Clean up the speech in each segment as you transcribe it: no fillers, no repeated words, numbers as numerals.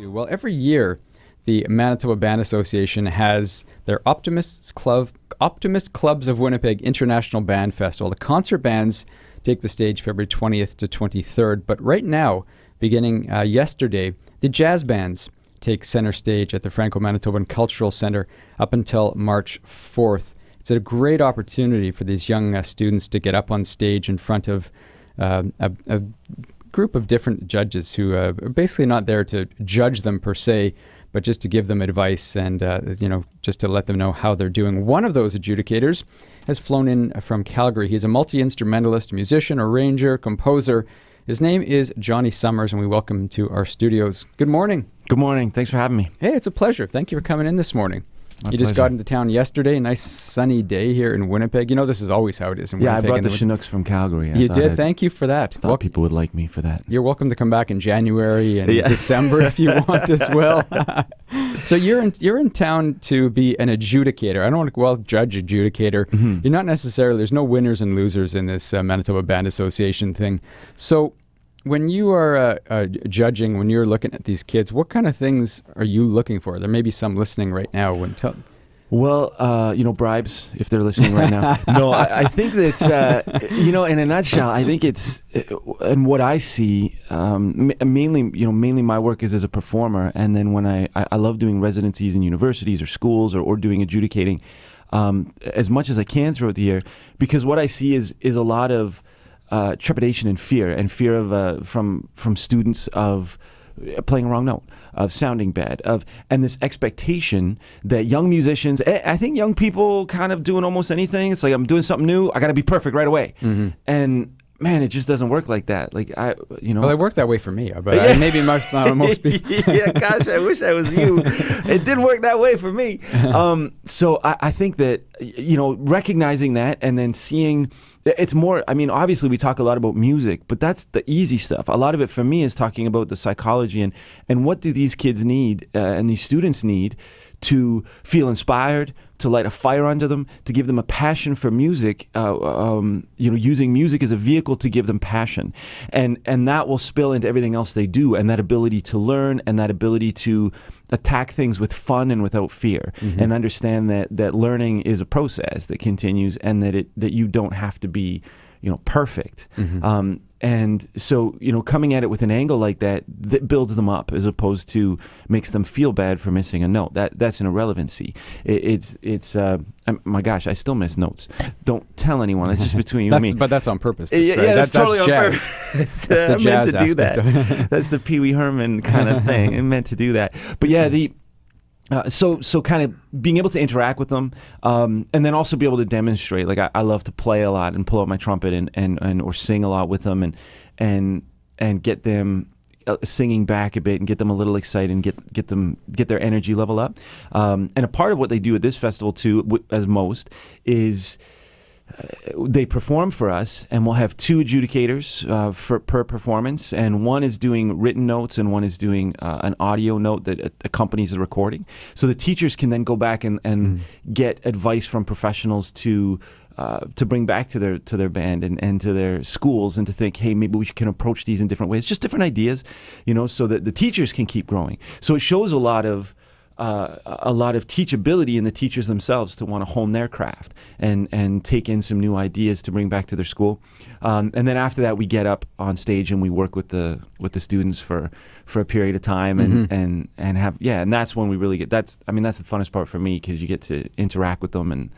Well, every year, the Manitoba Band Association has their Optimist Clubs of Winnipeg International Band Festival. The concert bands take the stage February 20th to 23rd. But right now, beginning yesterday, the jazz bands take center stage at the Franco-Manitoban Cultural Centre up until March 4th. It's a great opportunity for these young students to get up on stage in front of a group of different judges who are basically not there to judge them per se, but just to give them advice and just to let them know how they're doing. One of those adjudicators has flown in from Calgary. He's a multi-instrumentalist, musician, arranger, composer. His name is Johnny Summers, and we welcome him to our studios. Good morning. Good morning. Thanks for having me. Hey, it's a pleasure. Thank you for coming in this morning. My You just pleasure. got into town yesterday. A nice sunny day here in Winnipeg. You know, this is always how it is in Winnipeg. Yeah, I brought in the Chinooks from Calgary. You did? Thank you for that. Thought people would like me for that. You're welcome to come back in January and December if you want as well. So you're in town to be an adjudicator. I don't want to judge adjudicator. Mm-hmm. You're not necessarily. There's no winners and losers in this Manitoba Band Association thing. So when you are judging, when you're looking at these kids, what kind of things are you looking for? There may be some listening right now. Well, bribes, if they're listening right now. No, I think that, in a nutshell, I think it's, and what I see, mainly my work is as a performer. And then when I love doing residencies in universities or schools or doing adjudicating as much as I can throughout the year, because what I see is a lot of trepidation and fear of from students of playing a wrong note, of sounding bad, and this expectation that young musicians, I think young people kind of doing almost anything. It's like, I'm doing something new, I got to be perfect right away. Mm-hmm. And man, it just doesn't work like that. Well, it worked that way for me, but maybe most people. Yeah, gosh, I wish I was you. It didn't work that way for me. So I think that, recognizing that and then seeing, it's more, obviously we talk a lot about music, but that's the easy stuff. A lot of it for me is talking about the psychology and what do these kids need and these students need to feel inspired, to light a fire under them, to give them a passion for music, using music as a vehicle to give them passion. And that will spill into everything else they do, and that ability to learn and that ability to attack things with fun and without fear, mm-hmm. and understand that learning is a process that continues and that you don't have to be, perfect. Mm-hmm. And so, coming at it with an angle like that builds them up as opposed to makes them feel bad for missing a note. That's an irrelevancy. My gosh, I still miss notes. Don't tell anyone. That's just between you and me. But that's on purpose. That's totally on jazz. purpose. That's I meant to do that. That's the Pee Wee Herman kind of thing. I meant to do that. But yeah, so kind of being able to interact with them, and then also be able to demonstrate. Like I love to play a lot and pull out my trumpet and or sing a lot with them and get them singing back a bit and get them a little excited and get their energy level up. And a part of what they do at this festival too, as most, is they perform for us, and we'll have two adjudicators per performance, and one is doing written notes and one is doing an audio note that accompanies the recording. So the teachers can then go back and get advice from professionals to bring back to their band and to their schools, and to think, hey, maybe we can approach these in different ways, just different ideas, so that the teachers can keep growing. So it shows a lot of teachability in the teachers themselves to want to hone their craft and take in some new ideas to bring back to their school. And then after that, we get up on stage and we work with the students for a period of time and that's when we really get, that's the funnest part for me, because you get to interact with them and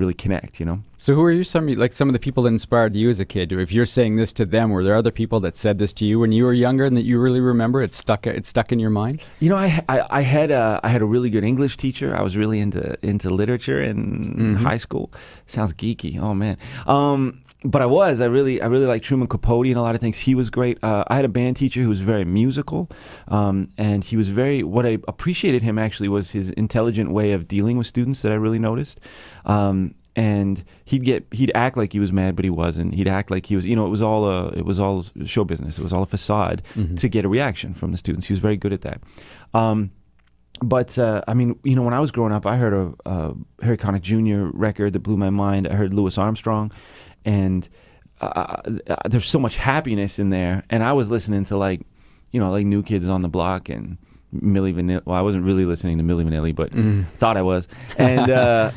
really connect, So who are some of the people that inspired you as a kid? Or if you're saying this to them, were there other people that said this to you when you were younger and that you really remember? It's stuck in your mind? I had a really good English teacher. I was really into literature in high school. Sounds geeky. Oh man. But I really liked Truman Capote and a lot of things. He was great. I had a band teacher who was very musical, and he was what I appreciated him actually was his intelligent way of dealing with students that I really noticed. And he'd act like he was mad, but he wasn't. He'd act like he was, it was all show business. It was all a facade to get a reaction from the students. He was very good at that. But when I was growing up, I heard a Harry Connick Jr. record that blew my mind. I heard Louis Armstrong, and there's so much happiness in there. And I was listening to like New Kids on the Block and Milli Vanilli. Well, I wasn't really listening to Milli Vanilli, but thought I was. And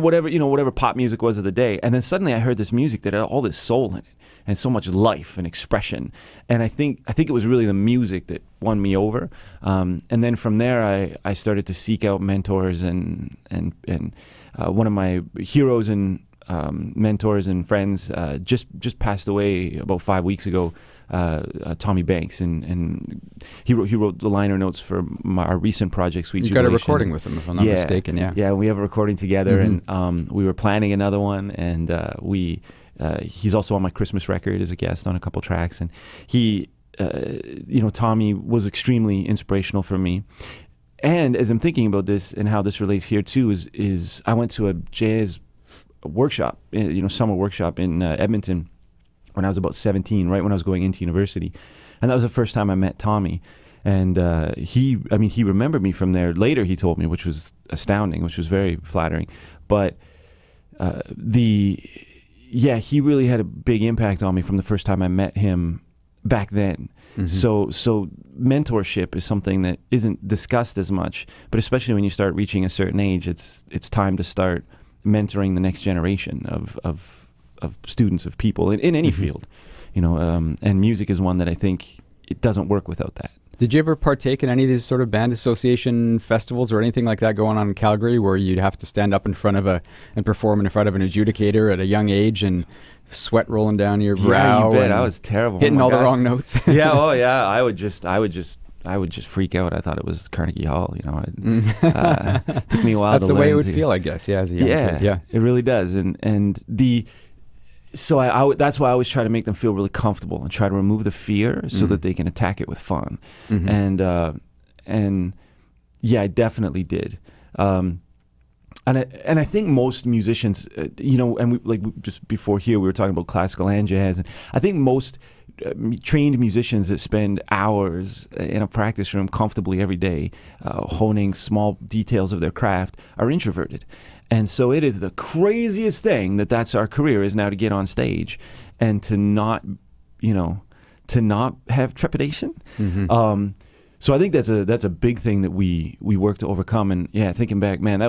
whatever pop music was of the day. And then suddenly I heard this music that had all this soul in it and so much life and expression. And I think it was really the music that won me over. And then from there, I started to seek out mentors, and one of my heroes and mentors and friends just passed away about 5 weeks ago. Tommy Banks, and he wrote the liner notes for our recent project, Sweet Jubilation. You got a recording with him, if I'm not mistaken. Yeah, we have a recording together, and we were planning another one, and he's also on my Christmas record as a guest on a couple tracks, and he, Tommy was extremely inspirational for me. And as I'm thinking about this and how this relates here too, is I went to a jazz workshop, summer workshop in Edmonton when I was about 17, right when I was going into university. And that was the first time I met Tommy. And he remembered me from there. Later he told me, which was astounding, which was very flattering. But he really had a big impact on me from the first time I met him back then. So mentorship is something that isn't discussed as much, but especially when you start reaching a certain age, it's time to start mentoring the next generation of students, of people in any field, and music is one that I think it doesn't work without that. Did you ever partake in any of these sort of band association festivals or anything like that going on in Calgary, where you'd have to stand up in front of and perform in front of an adjudicator at a young age and sweat rolling down your brow? Yeah, you bet. I was terrible. Hitting all the wrong notes. Yeah. Oh yeah. I would just freak out. I thought it was Carnegie Hall. It took me a while. That's to the way learn it would feel, I guess. Yeah, as a young kid. Yeah, it really does. So that's why I always try to make them feel really comfortable and try to remove the fear so that they can attack it with fun. And I definitely did. And I think most musicians, and just before here we were talking about classical and jazz, and I think most trained musicians that spend hours in a practice room comfortably every day, honing small details of their craft, are introverted. And so it is the craziest thing that's our career, is now to get on stage and to not have trepidation. So I think that's a big thing that we work to overcome. And thinking back, man,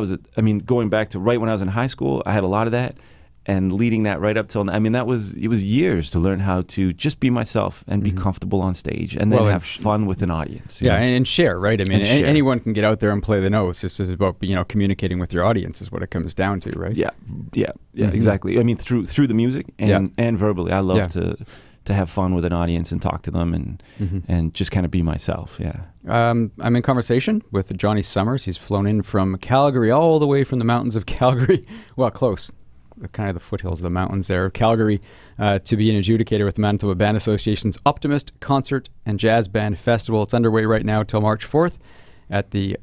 going back to right when I was in high school, I had a lot of that, and leading that right up till, it was years to learn how to just be myself and be comfortable on stage, and then have fun with an audience. And share, right? Anyone can get out there and play the notes. It's just about communicating with your audience is what it comes down to, right? Yeah, exactly. Through the music and verbally, I love to have fun with an audience and talk to them and just kind of be myself. Yeah. I'm in conversation with Johnny Summers. He's flown in from Calgary, all the way from the mountains of Calgary. Well, close. Kind of the foothills of the mountains there of Calgary, to be an adjudicator with the Manitoba Band Association's Optimist Concert and Jazz Band Festival. It's underway right now till March 4th at the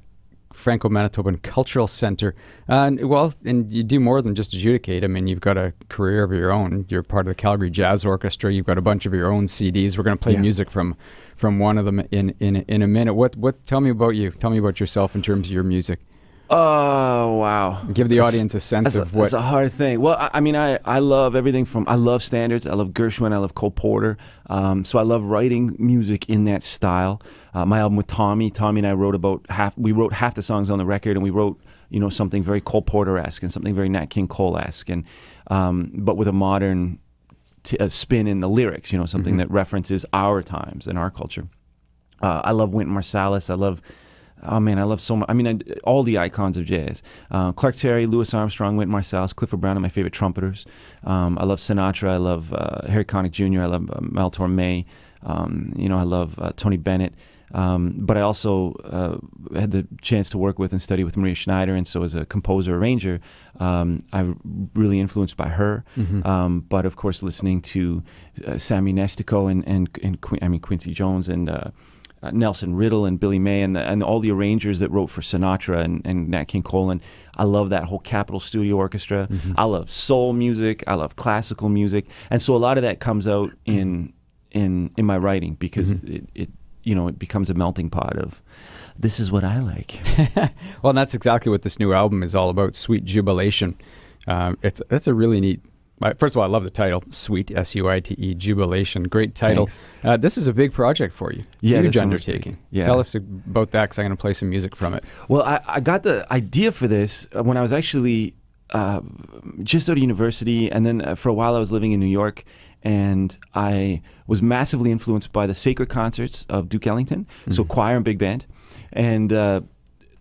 Franco-Manitoban Cultural Center. And you do more than just adjudicate. You've got a career of your own. You're part of the Calgary Jazz Orchestra. You've got a bunch of your own CDs. We're going to play music from one of them in a minute. Tell me about you. Tell me about yourself in terms of your music. Oh, wow. Give the audience a sense of what... It's a hard thing. Well, I love everything from... I love standards. I love Gershwin. I love Cole Porter. So I love writing music in that style. My album with Tommy and I wrote half the songs on the record, and we wrote, something very Cole Porter-esque and something very Nat King Cole-esque, and but with a modern spin in the lyrics, something that references our times and our culture. I love Wynton Marsalis. I love so much. All the icons of jazz. Clark Terry, Louis Armstrong, Wynton Marsalis, Clifford Brown are my favorite trumpeters. I love Sinatra. I love Harry Connick Jr. I love Mel Torme. I love Tony Bennett. But I also had the chance to work with and study with Maria Schneider, and so as a composer-arranger, I'm really influenced by her. But of course, listening to Sammy Nestico and Quincy Jones and Nelson Riddle and Billy May and all the arrangers that wrote for Sinatra and Nat King Cole, and I love that whole Capitol Studio Orchestra. I love soul music. I love classical music, and so a lot of that comes out in my writing, because it becomes a melting pot of this is what I like. Well, and that's exactly what this new album is all about. Sweet Jubilation. That's a really neat First of all, I love the title, Suite, S-U-I-T-E, Jubilation. Great title. This is a big project for you. Yeah, huge undertaking. Yeah. Tell us about that, because I'm going to play some music from it. Well, I got the idea for this when I was actually just out of university, and then for a while I was living in New York, and I was massively influenced by the sacred concerts of Duke Ellington, so choir and big band. And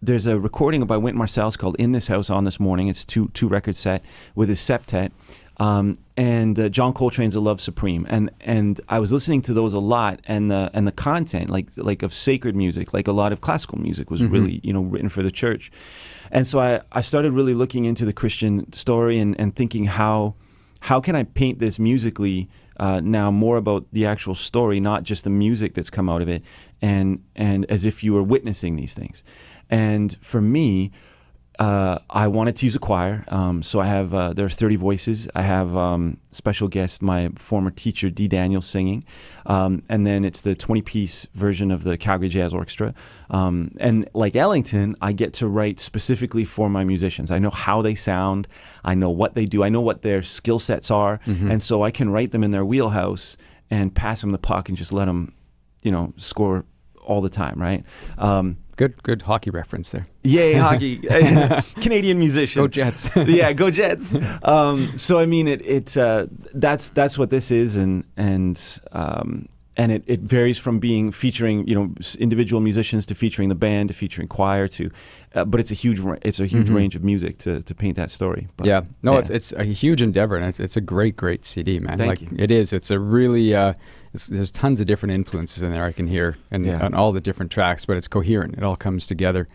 there's a recording by Wynton Marsalis called "In This House on This Morning." It's two record set with his septet, and John Coltrane's "A Love Supreme." And I was listening to those a lot, and the content like of sacred music, like a lot of classical music, was really written for the church. And so I started really looking into the Christian story and thinking how can I paint this musically now more about the actual story, not just the music that's come out of it, and as if you were witnessing these things. And for me, I wanted to use a choir. So I have, there are 30 voices. I have special guest, my former teacher, Dee Daniels, singing. And then it's the 20-piece version of the Calgary Jazz Orchestra. And like Ellington, I get to write specifically for my musicians. I know how they sound. I know what they do. I know what their skill sets are. And so I can write them in their wheelhouse and pass them the puck and just let them, score all the time, right? Good hockey reference there. Yay, hockey. Canadian musician. Go Jets. Yeah, go Jets. So I mean, that's what this is, and it varies from being featuring individual musicians to featuring the band to featuring choir to, but it's a huge range of music to paint that story. But, it's a huge endeavor, and it's a great CD, man. Thank you. It is. It's a really there's tons of different influences in there I can hear, and on all the different tracks, but it's coherent. It all comes together.